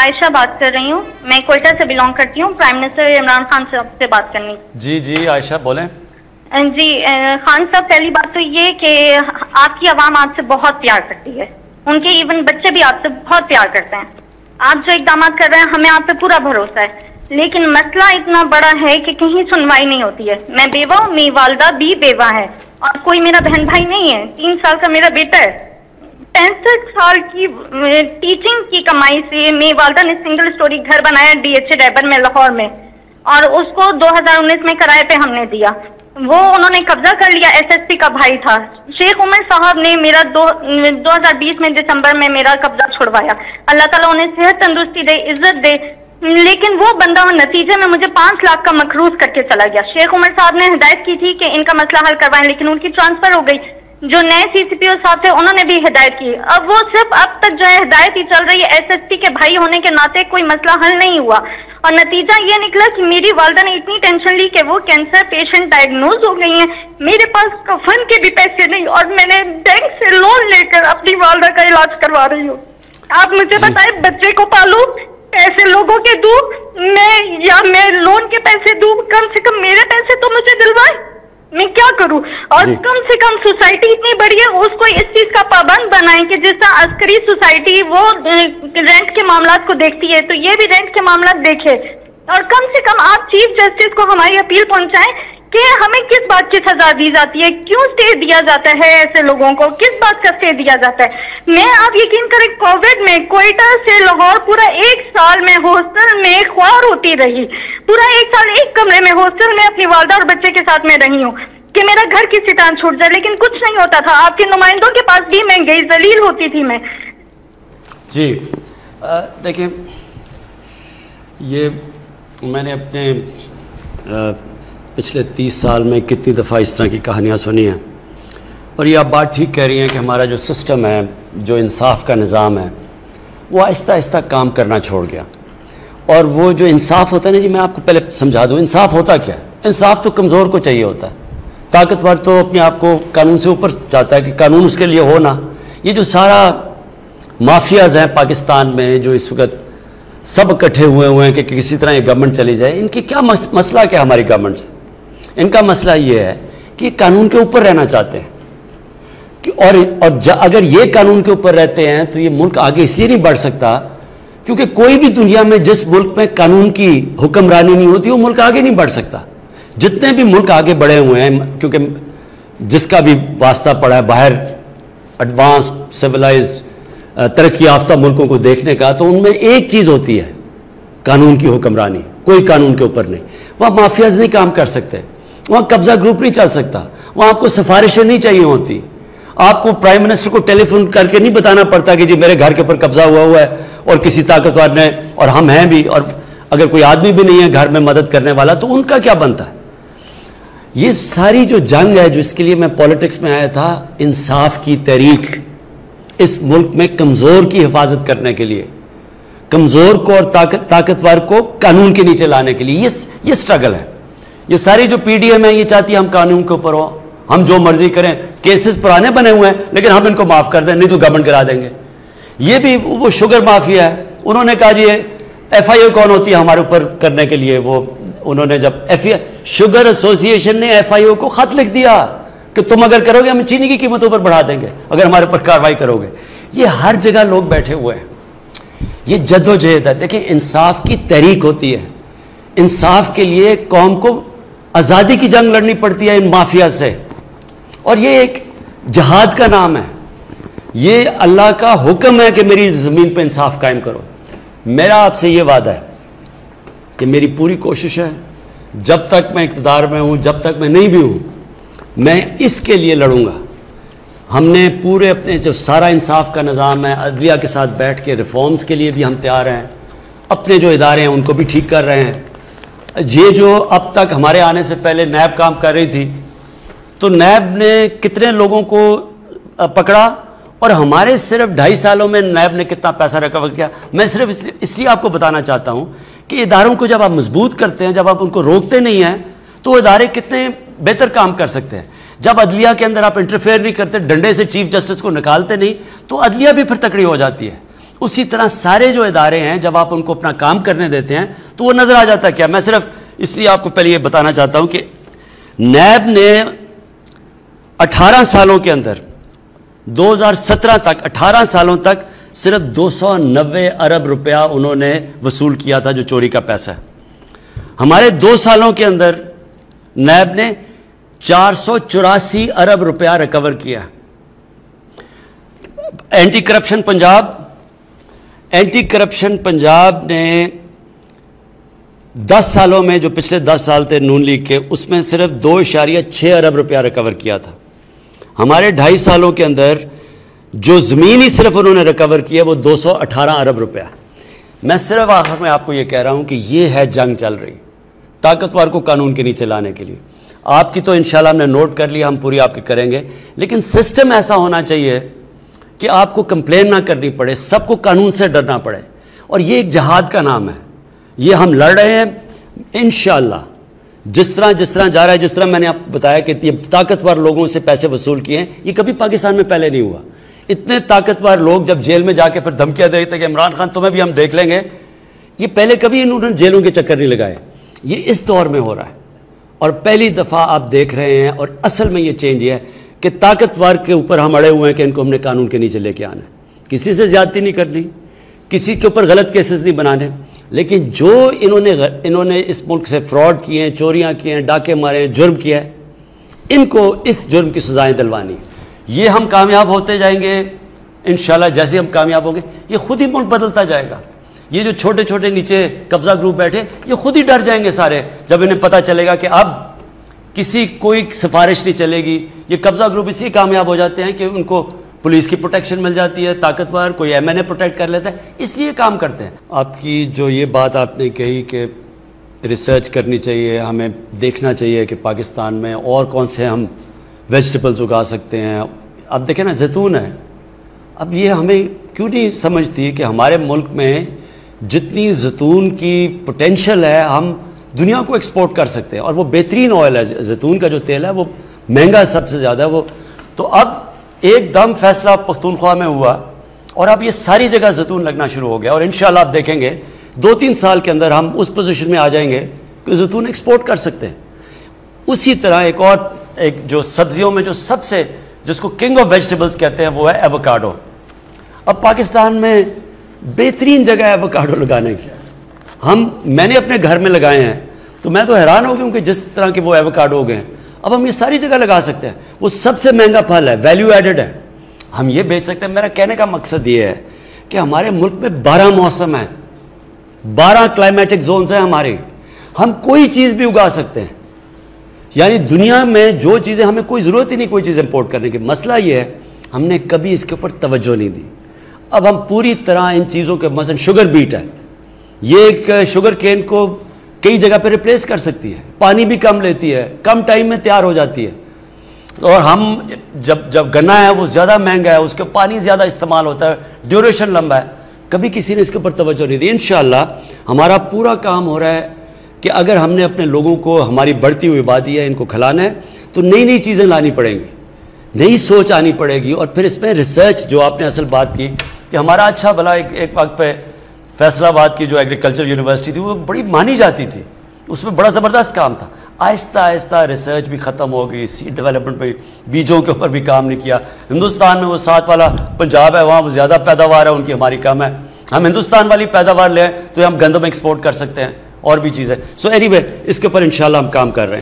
आयशा बात कर रही हूँ। मैं कोयटा से बिलोंग करती हूँ। प्राइम मिनिस्टर इमरान खान साहब से बात करनी। जी जी आयशा बोलें। जी खान साहब, पहली बात तो ये कि आपकी आवाम आपसे बहुत प्यार करती है, उनके इवन बच्चे भी आपसे बहुत प्यार करते हैं। आप जो इकदाम कर रहे हैं हमें आप पे पूरा भरोसा है, लेकिन मसला इतना बड़ा है कि कहीं सुनवाई नहीं होती है। मैं बेवा हूँ, मेरी वालदा भी बेवा है और कोई मेरा बहन भाई नहीं है। 3 साल का मेरा बेटा है। 65 साल की टीचिंग की कमाई से मेरी वालदा ने सिंगल स्टोरी घर बनाया DH रैबर में, लाहौर में, और उसको 2019 में किराए पे हमने दिया। वो उन्होंने कब्जा कर लिया। SSP का भाई था शेख उमर साहब ने मेरा 2020 में दिसंबर में मेरा कब्जा छुड़वाया। अल्लाह ताला उन्हें सेहत तंदुरुस्ती दे, इज्जत दे, लेकिन वो बंदा नतीजे में मुझे 5 लाख का मकरूज करके चला गया। शेख उमर साहब ने हिदायत की थी कि इनका मसला हल करवाएं, लेकिन उनकी ट्रांसफर हो गई। जो नए CCPO साहब थे उन्होंने भी हिदायत की। अब वो सिर्फ अब तक जो है हिदायत ही चल रही है। SSP के भाई होने के नाते कोई मसला हल नहीं हुआ और नतीजा ये निकला कि मेरी वालदा ने इतनी टेंशन ली कि वो कैंसर पेशेंट डायग्नोज हो गई हैं। मेरे पास कफन के भी पैसे नहीं और मैंने बैंक से लोन लेकर अपनी वालदा का इलाज करवा रही हूँ। आप मुझे बताएं, बच्चे को पालूं, पैसे लोगों के दूं मैं लोन के पैसे दूं? कम से कम मेरे पैसे तो मुझे दिलवाए, मैं क्या करूं? और कम से कम सोसाइटी इतनी बड़ी है, उसको इस चीज का पाबंद बनाएं कि जिस तरह अस्करी सोसाइटी वो रेंट के मामलात को देखती है तो ये भी रेंट के मामलात देखे। और कम से कम आप चीफ जस्टिस को हमारी अपील पहुंचाएं कि हमें किस बात की सजा दी जाती है, क्यों स्टे दिया जाता है ऐसे लोगों को, किस बात का स्टे दिया जाता है। मैं आप यकीन करें, कोविड में कोयटा से लाहौर पूरा 1 साल में हॉस्टल में ख्वार होती रही। पूरा 1 साल एक कमरे में हॉस्टल में अपनी वालदा और बच्चे के साथ में रही हूँ कि मेरा घर किसी तरह छूट जाए, लेकिन कुछ नहीं होता था। आपके नुमाइंदों के पास भी मैं गई, जलील होती थी मैं। जी देखिए, ये मैंने अपने पिछले 30 साल में कितनी दफ़ा इस तरह की कहानियाँ सुनी हैं, और ये आप बात ठीक कह रही हैं कि हमारा जो सिस्टम है, जो इंसाफ का निज़ाम है, वो आहिस्ता आहिस्ता काम करना छोड़ गया। और वो जो इंसाफ होता है ना जी, मैं आपको पहले समझा दूँ इंसाफ होता क्या है। इंसाफ तो कमज़ोर को चाहिए होता है, ताकतवर तो अपने आप को कानून से ऊपर चाहता है कि कानून उसके लिए हो ना। ये जो सारा माफियाज़ हैं पाकिस्तान में, जो इस वक्त सब इकट्ठे हुए हैं कि किसी तरह ये गवर्नमेंट चली जाए, इनकी क्या मसला क्या हमारी गवर्नमेंट से? इनका मसला ये है कि कानून के ऊपर रहना चाहते हैं कि अगर ये कानून के ऊपर रहते हैं तो ये मुल्क आगे इसलिए नहीं बढ़ सकता क्योंकि कोई भी दुनिया में जिस मुल्क में कानून की हुक्मरानी नहीं होती वो मुल्क आगे नहीं बढ़ सकता। जितने भी मुल्क आगे बढ़े हुए हैं, क्योंकि जिसका भी वास्ता पड़ा है बाहर एडवांस्ड सिविलाइज्ड तरक्की याफ्ता मुल्कों को देखने का, तो उनमें एक चीज़ होती है, कानून की हुक्मरानी। कोई कानून के ऊपर नहीं। वहाँ माफियाज नहीं काम कर सकते, वहाँ कब्जा ग्रुप नहीं चल सकता, वहाँ आपको सिफारिशें नहीं चाहिए होती। आपको प्राइम मिनिस्टर को टेलीफोन करके नहीं बताना पड़ता कि जी मेरे घर के ऊपर कब्जा हुआ है और किसी ताकतवर ने, और हम हैं भी, और अगर कोई आदमी भी नहीं है घर में मदद करने वाला तो उनका क्या बनता है। ये सारी जो जंग है, जो इसके लिए मैं पॉलिटिक्स में आया था, इंसाफ की तहरीक, इस मुल्क में कमज़ोर की हिफाजत करने के लिए, कमज़ोर को और ताकतवर को कानून के नीचे लाने के लिए ये स्ट्रगल है। ये सारी जो PDM है ये चाहती है हम कानून के ऊपर हो, हम जो मर्जी करें। केसेस पुराने बने हुए हैं लेकिन हम इनको माफ़ कर दें, नहीं तो गवर्नमेंट करा देंगे। ये भी वो शुगर माफिया है, उन्होंने कहा जी FIA कौन होती है हमारे ऊपर करने के लिए। वो उन्होंने जब शुगर एसोसिएशन ने FIO को ख़त लिख दिया कि तुम अगर करोगे हम चीनी की कीमतों पर बढ़ा देंगे अगर हमारे ऊपर कार्रवाई करोगे। ये हर जगह लोग बैठे हुए हैं, ये जद्दोजहद है। देखिए, इंसाफ की तहरीक होती है, इंसाफ के लिए कौम को आज़ादी की जंग लड़नी पड़ती है इन माफिया से, और ये एक जहाद का नाम है। ये अल्लाह का हुक्म है कि मेरी ज़मीन पर इंसाफ कायम करो। मेरा आपसे ये वादा है कि मेरी पूरी कोशिश है, जब तक मैं इक़्तिदार में हूँ, जब तक मैं नहीं भी हूँ, मैं इसके लिए लड़ूंगा। हमने पूरे अपने जो सारा इंसाफ का निज़ाम है, अदलिया के साथ बैठ के रिफॉर्म्स के लिए भी हम तैयार हैं, अपने जो इदारे हैं उनको भी ठीक कर रहे हैं। ये जो अब तक हमारे आने से पहले नैब काम कर रही थी, तो नैब ने कितने लोगों को पकड़ा और हमारे सिर्फ 2.5 सालों में नैब ने कितना पैसा रिकवर किया। मैं सिर्फ इसलिए आपको बताना चाहता हूँ कि इदारों को जब आप मजबूत करते हैं, जब आप उनको रोकते नहीं हैं, तो इदारे कितने बेहतर काम कर सकते हैं। जब अदलिया के अंदर आप इंटरफेयर नहीं करते, डंडे से चीफ जस्टिस को निकालते नहीं, तो अदलिया भी फिर तकड़ी हो जाती है। उसी तरह सारे जो इदारे हैं जब आप उनको अपना काम करने देते हैं तो वो नज़र आ जाता है। क्या मैं सिर्फ इसलिए आपको पहले ये बताना चाहता हूं कि नैब ने 18 सालों के अंदर 2017 तक 18 सालों तक सिर्फ 290 अरब रुपया उन्होंने वसूल किया था, जो चोरी का पैसा है। हमारे 2 सालों के अंदर नैब ने 484 अरब रुपया रिकवर किया। एंटी करप्शन पंजाब ने 10 सालों में, जो पिछले 10 साल थे नून लीग के, उसमें सिर्फ 2.6 अरब रुपया रिकवर किया था। हमारे 2.5 सालों के अंदर जो ज़मीन ही सिर्फ उन्होंने रिकवर किया वो 218 अरब रुपया। मैं सिर्फ आखिर में आपको ये कह रहा हूँ कि ये है जंग चल रही, ताकतवर को कानून के नीचे लाने के लिए। आपकी तो इंशाल्लाह हमने नोट कर लिया, हम पूरी आपकी करेंगे, लेकिन सिस्टम ऐसा होना चाहिए कि आपको कंप्लेन ना करनी पड़े, सबको कानून से डरना पड़े। और ये एक जहाद का नाम है, ये हम लड़ रहे हैं इंशाल्लाह। जिस तरह जा रहा है, जिस तरह मैंने आपको बताया कि ये ताकतवर लोगों से पैसे वसूल किए हैं, ये कभी पाकिस्तान में पहले नहीं हुआ। इतने ताकतवर लोग जब जेल में जाके फिर धमकियां देते कि इमरान खान तुम्हें भी हम देख लेंगे, ये पहले कभी इन्होंने जेलों के चक्कर नहीं लगाए। ये इस दौर में हो रहा है और पहली दफ़ा आप देख रहे हैं। और असल में ये चेंज है कि ताकतवर के ऊपर हम अड़े हुए हैं कि इनको हमने कानून के नीचे लेके आना है। किसी से ज़्यादती नहीं करनी, किसी के ऊपर गलत केसेस नहीं बनाने, लेकिन जो इन्होंने इस मुल्क से फ्रॉड किए हैं, चोरियां की हैं, डाके मारे हैं, जुर्म किया है, इनको इस जुर्म की सजाएं दिलवानी। ये हम कामयाब होते जाएंगे इंशाल्लाह। जैसे हम कामयाब होंगे ये खुद ही मुल्क बदलता जाएगा। ये जो छोटे छोटे नीचे कब्जा ग्रुप बैठे, ये खुद ही डर जाएंगे सारे, जब इन्हें पता चलेगा कि अब किसी कोई सिफारिश नहीं चलेगी। ये कब्जा ग्रुप इसलिए कामयाब हो जाते हैं कि उनको पुलिस की प्रोटेक्शन मिल जाती है, ताकतवर कोई एमएनए प्रोटेक्ट कर लेता है, इसलिए काम करते हैं। आपकी जो ये बात आपने कही कि रिसर्च करनी चाहिए, हमें देखना चाहिए कि पाकिस्तान में और कौन से हम वेजिटेबल्स उगा सकते हैं। अब देखें ना, जैतून है, अब ये हमें क्यों नहीं समझती कि हमारे मुल्क में जितनी जैतून की पोटेंशियल है हम दुनिया को एक्सपोर्ट कर सकते हैं। और वो बेहतरीन ऑयल है, जैतून का जो तेल है वो महंगा सबसे ज़्यादा है वो। तो अब एकदम फैसला पख्तूनख्वा में हुआ और अब ये सारी जगह जैतून लगना शुरू हो गया। और इंशाल्लाह आप देखेंगे 2-3 साल के अंदर हम उस पोजीशन में आ जाएंगे कि जैतून एक्सपोर्ट कर सकते हैं। उसी तरह एक जो सब्जियों में जो सबसे, जिसको किंग ऑफ वेजिटेबल्स कहते हैं, वो है एवोकाडो। अब पाकिस्तान में बेहतरीन जगह है एवोकाडो लगाने की। मैंने अपने घर में लगाए हैं तो मैं तो हैरान हो गया हूँ कि जिस तरह के वो एवोकाडो हो गए हैं। अब हम ये सारी जगह लगा सकते हैं। वो सबसे महंगा फल है, वैल्यू एडेड है, हम ये बेच सकते हैं। मेरा कहने का मकसद ये है कि हमारे मुल्क में 12 मौसम है, 12 क्लाइमेटिक जोन्स हैं हमारे, हम कोई चीज़ भी उगा सकते हैं। यानी दुनिया में जो चीज़ें, हमें कोई ज़रूरत ही नहीं कोई चीज़ इंपोर्ट करने की। मसला ये है हमने कभी इसके ऊपर तवज्जो नहीं दी। अब हम पूरी तरह इन चीज़ों के, मसलन शुगर बीट है, ये एक शुगर केन को कई जगह पे रिप्लेस कर सकती है, पानी भी कम लेती है, कम टाइम में तैयार हो जाती है। और हम जब गन्ना है वो ज़्यादा महंगा है, उसके पानी ज़्यादा इस्तेमाल होता है, ड्यूरेशन लंबा है, कभी किसी ने इसके ऊपर तवज्जो नहीं दी। इंशाअल्लाह हमारा पूरा काम हो रहा है कि अगर हमने अपने लोगों को, हमारी बढ़ती हुई आबादी है, इनको खिलाना है तो नई नई चीज़ें लानी पड़ेंगी, नई सोच आनी पड़ेगी। और फिर इसमें रिसर्च, जो आपने असल बात की कि हमारा अच्छा भला एक वक्त पे फैसलाबाद की जो एग्रीकल्चर यूनिवर्सिटी थी वो बड़ी मानी जाती थी, उसमें बड़ा ज़बरदस्त काम था। आहिस्ता आहिस्ता रिसर्च भी ख़त्म हो गई, सीड डेवलपमेंट पे, बीजों के ऊपर भी काम नहीं किया। हिंदुस्तान में वो साथ वाला पंजाब है, वहाँ वो ज़्यादा पैदावार है उनकी, हमारी कम है। हम हिंदुस्तान वाली पैदावार लें तो हम गंदम एक्सपोर्ट कर सकते हैं और भी चीज़ें। सो एनीवे, इसके ऊपर इंशाल्लाह हम काम कर रहे हैं।